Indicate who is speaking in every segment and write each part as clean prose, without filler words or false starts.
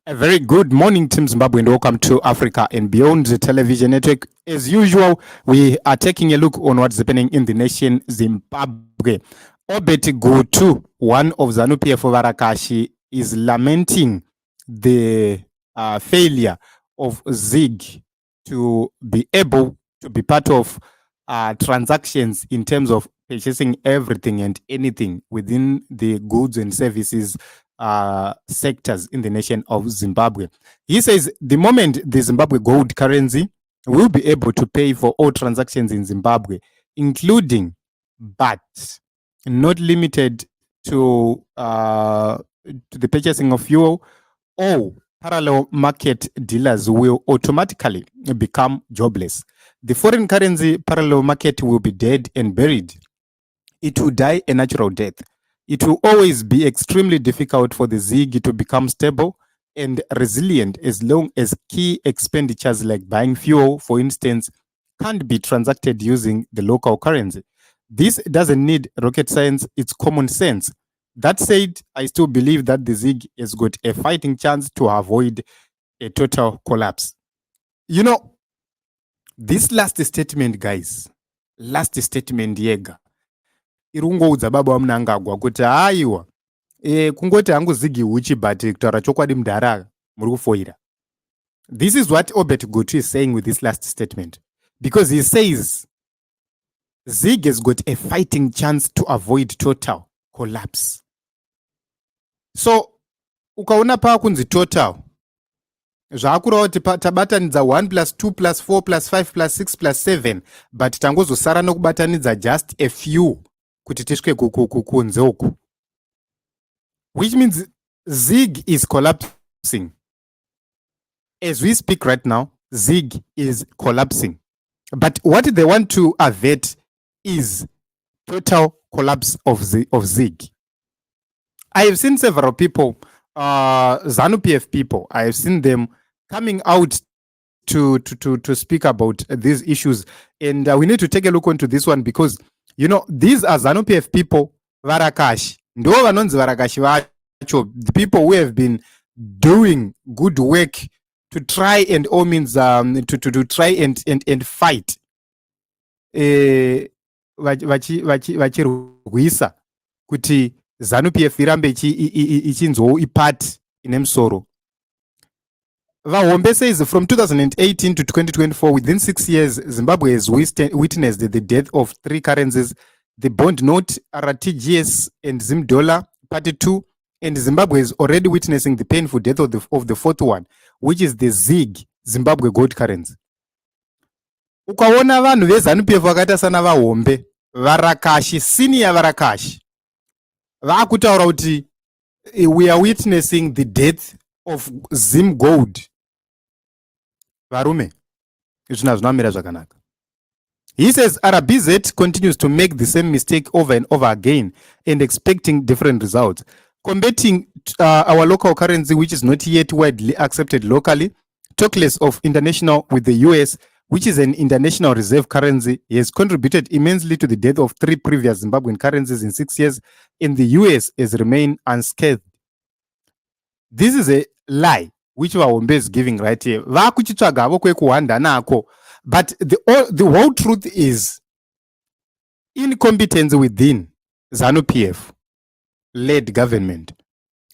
Speaker 1: A very good morning, Team Zimbabwe, and welcome to Africa and Beyond the television network. As usual, we are taking a look on what's happening in the nation Zimbabwe. Obet Go-To, one of ZANU PF Varakashi, is lamenting the failure of ZIG to be able to be part of transactions in terms of purchasing everything and anything within the goods and services sectors in the nation of Zimbabwe. He says the moment the Zimbabwe gold currency will be able to pay for all transactions in Zimbabwe, including but not limited to the purchasing of fuel, all parallel market dealers will automatically become jobless. The foreign currency parallel market will be dead and buried. It will die a natural death. It will always be extremely difficult for the ZIG to become stable and resilient as long as key expenditures like buying fuel, for instance, can't be transacted using the local currency. This doesn't need rocket science, it's common sense. That said, I still believe that the ZIG has got a fighting chance to avoid a total collapse. You know, this last statement, guys, yega. Irungoudza baba Mnangagwa kuti aiwa kungoti hangu zigi uchi but kutaura chokwadi mudhara muri kufoira. This is what Obet Go-To is saying with this last statement, because he says ZIG has got a fighting chance to avoid total collapse. So ukaona pa kunzi total zvakureva kuti tabatanidza 1 plus 2 plus 4 plus 5 plus 6 plus 7 but tangozosara nokubatanidza just a few kuti tisvike kunze uku, which means ZIG is collapsing. As we speak right now, ZIG is collapsing. But what they want to avert is total collapse of ZIG. I have seen several people, ZANU PF people, I have seen them coming out to speak about these issues. And we need to take a look into this one because, you know, these are ZANU PF people, Varakashi. Ndo vanonzi Varakashi vacho, the people who have been doing good work to try and all means to try and fight vachirwisa kuti ZANU PF irambe ichinzwawo ipart ine musoro. Vahombe says from 2018 to 2024, within 6 years, Zimbabwe has witnessed the death of 3 currencies, the bond note, RTGS, and Zim dollar, part 2, and Zimbabwe is already witnessing the painful death of the 4th one, which is the ZIG, Zimbabwe gold currency. Ukaona vanhu vezanu PF vakaita sana Vahombe, Varakashi, senior Varakashi, vakutaura kuti we are witnessing the death of Zim gold. Varume, he says RBZ continues to make the same mistake over and over again and expecting different results. Combating our local currency, which is not yet widely accepted locally, talk less of international with the US, which is an international reserve currency, has contributed immensely to the death of 3 previous Zimbabwean currencies in 6 years, and the US has remained unscathed. This is a lie which Vahombe is giving right here. But the whole truth is incompetence within ZANU PF led government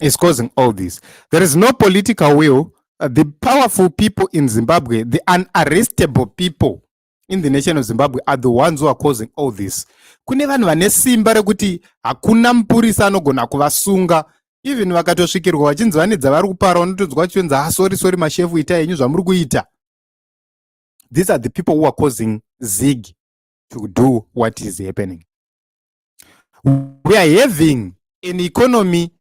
Speaker 1: is causing all this. There is no political will. The powerful people in Zimbabwe, the unarrestable people in the nation of Zimbabwe are the ones who are causing all this. Kune vanhu vane simba rekuti hakuna mupurisa anogona kuvasunga. Even vakatosvikirwa vachinzi vane dzavari kupara, vanotonzwa vachionza sorry mashefu itai henyu zvamuri kuita. These are the people who are causing ZIG to do what is happening. We are having an economy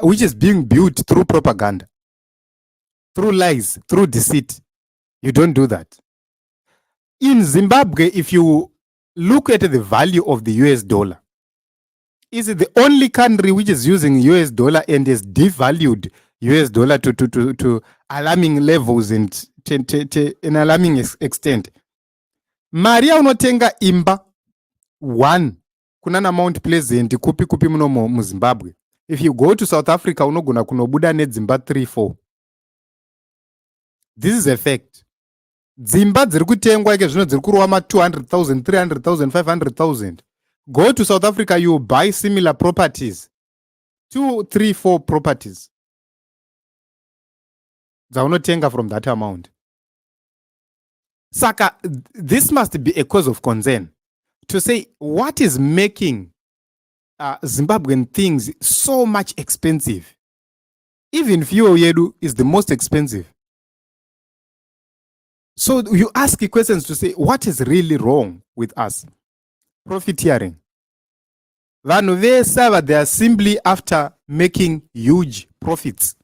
Speaker 1: which is being built through propaganda, through lies, through deceit. You don't do that. In Zimbabwe, if you look at the value of the US dollar, is it the only country which is using US dollar and has devalued US dollar to alarming levels and an alarming extent? Maria unotenga imba 1 kunana Mount Pleasant kupi muno mu Zimbabwe. If you go to South Africa unogona kunobuda nedzimba 3-4. This is a fact. Dzimba dziri kutengwa ike zvino dziri kurova ma 200,000, 300,000, 500,000. Go to South Africa, you buy similar properties. 2, 3, 4 properties. Dzaunotenga from that amount. Saka, this must be a cause of concern. To say what is making Zimbabwean things so much expensive. Even fuel yedu is the most expensive. So you ask questions to say what is really wrong with us. Profiteering. Vanhu vese they are simply after making huge profits.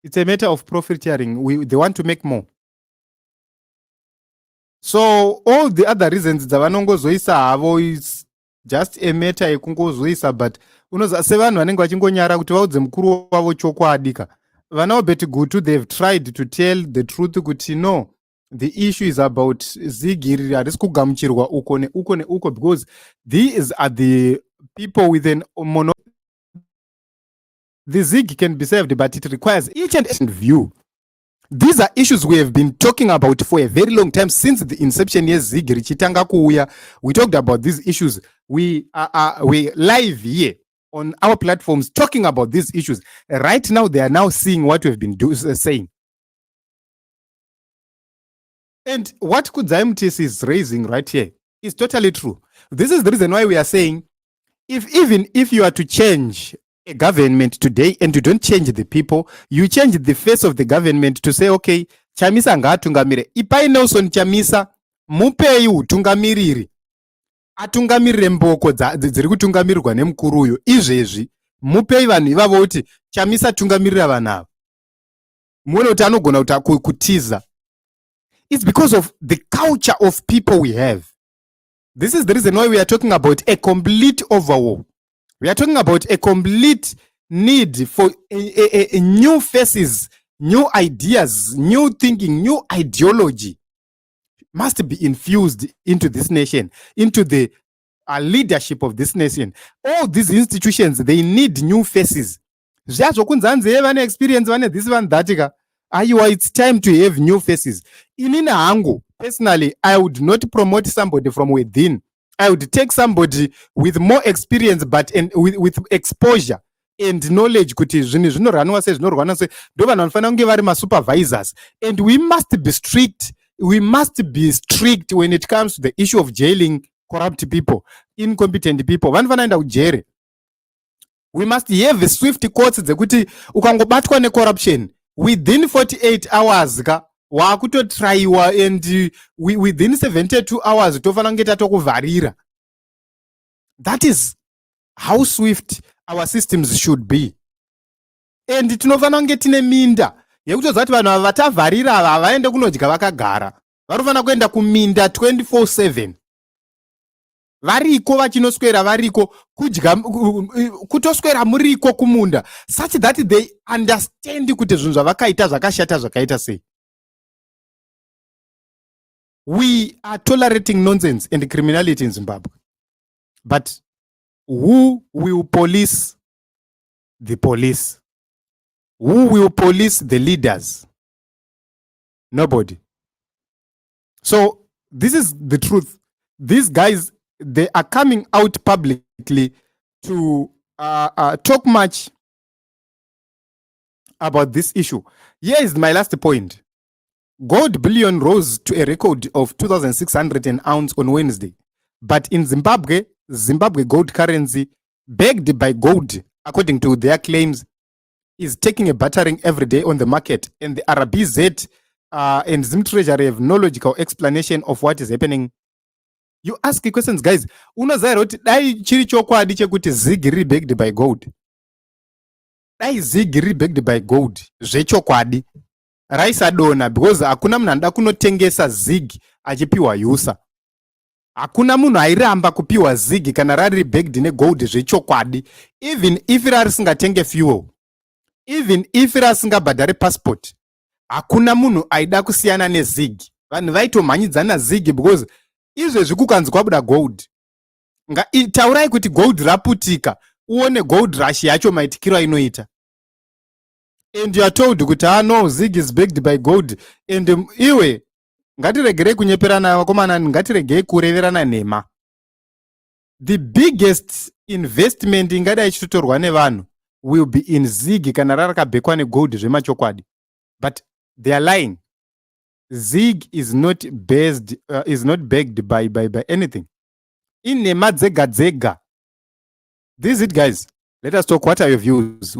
Speaker 1: It's a matter of profiteering. They want to make more. So all the other reasons dzavanongozoisa havo is just a matter yekungozoisa, but unoza sevanhu vanenge vachingonyara kuti vaudze mukuru wavo chokwadi. Vana beti gutu, they've tried to tell the truth kuti no, the issue is about ZIG harisi kugamuchirwa uko ne uko, because these are the people with an mono. The ZIG can be saved, but it requires each and every view. These are issues we have been talking about for a very long time, since the inception of ZIG richitanga kuuya. We talked about these issues. We live here on our platforms talking about these issues. Right now, they are now seeing what we've been saying. And what Kudzai Mutisi is raising right here is totally true. This is the reason why we are saying, even if you are to change a government today and you don't change the people, you change the face of the government to say, okay, Chamisa ngatungamire. Ipai Nelson Chamisa, mupei utungamiriri. Atungamirire mboko dziri kutungamirirwa nemukuru uyu. Izvezvi mupei vanhu ivavo kuti Chamisa tungamirira vanhu ava. Muone kuti anogona kutiza. It's because of the culture of people we have. This is the reason why we are talking about a complete overhaul. We are talking about a complete need for a new faces, new ideas, new thinking, new ideology must be infused into this nation, into the leadership of this nation. All these institutions, they need new faces. Experience this one that it's time to have new faces. Inina hangu, personally, I would not promote somebody from within. I would take somebody with more experience, but with exposure and knowledge. Supervisors, and we must be strict. We must be strict when it comes to the issue of jailing corrupt people, incompetent people. We must have swift courts. Ukangobatwa ne corruption within 48 hours. Wakutotraiwa, and within 72 hours tofanangeta tokuvarira. That is how swift our systems should be. And tinofanange tine minda yekutoziva kuti vanhu ava vatavarira ava havaende kunodya vakagara. Varofana kuenda kuminda 24/7. Variko vachinoswera variko kudya, kutoswera muriko kumunda, such that they understand kuti zvinhu zvavakaita zvakashata zvakaita sei. We are tolerating nonsense and criminality in Zimbabwe. But who will police the police? Who will police the leaders? Nobody. So this is the truth. These guys, they are coming out publicly to talk much about this issue. Here is my last point. Gold bullion rose to a record of 2,600 an ounce on Wednesday. But in Zimbabwe, Zimbabwe gold currency, backed by gold, according to their claims, is taking a battering every day on the market. And the RBZ and Zim Treasury have no logical explanation of what is happening. You ask questions, guys. Unozairoti dai chiri chokwadi chekuti ZIG backed by gold. Dai ZIG backed by gold. Zvechokwadi. Raisa dona, because hakuna munhu anoda kunotengesa ZIG achipiwa yusa. Hakuna munhu airamba kupiwa ZIG kana rari backed negold zvechokwadi. Even if risingatenge fuel, even if risingabhadhare passport, hakuna munhu aida kusiyana neZIG. Vanhu vaitomhanyidzana ZIG because izvezvi kukanzi kwabuda gold. Taurai kuti gold raputika, uone gold rush yacho maitikiro inoita. and you are told kuti no, ZIG is backed by gold, and iwe ngatiregerei kunyeperana vakomana, ngatiregei kureverana nhema. The biggest investment ingadai ichitotorwa nevanhu will be in ZIG kana rarakabhekwa negold zvemachokwadi, but they are lying. ZIG is not backed by anything. In nhema dzega dzega. This is it, guys. Let us talk. What are your views?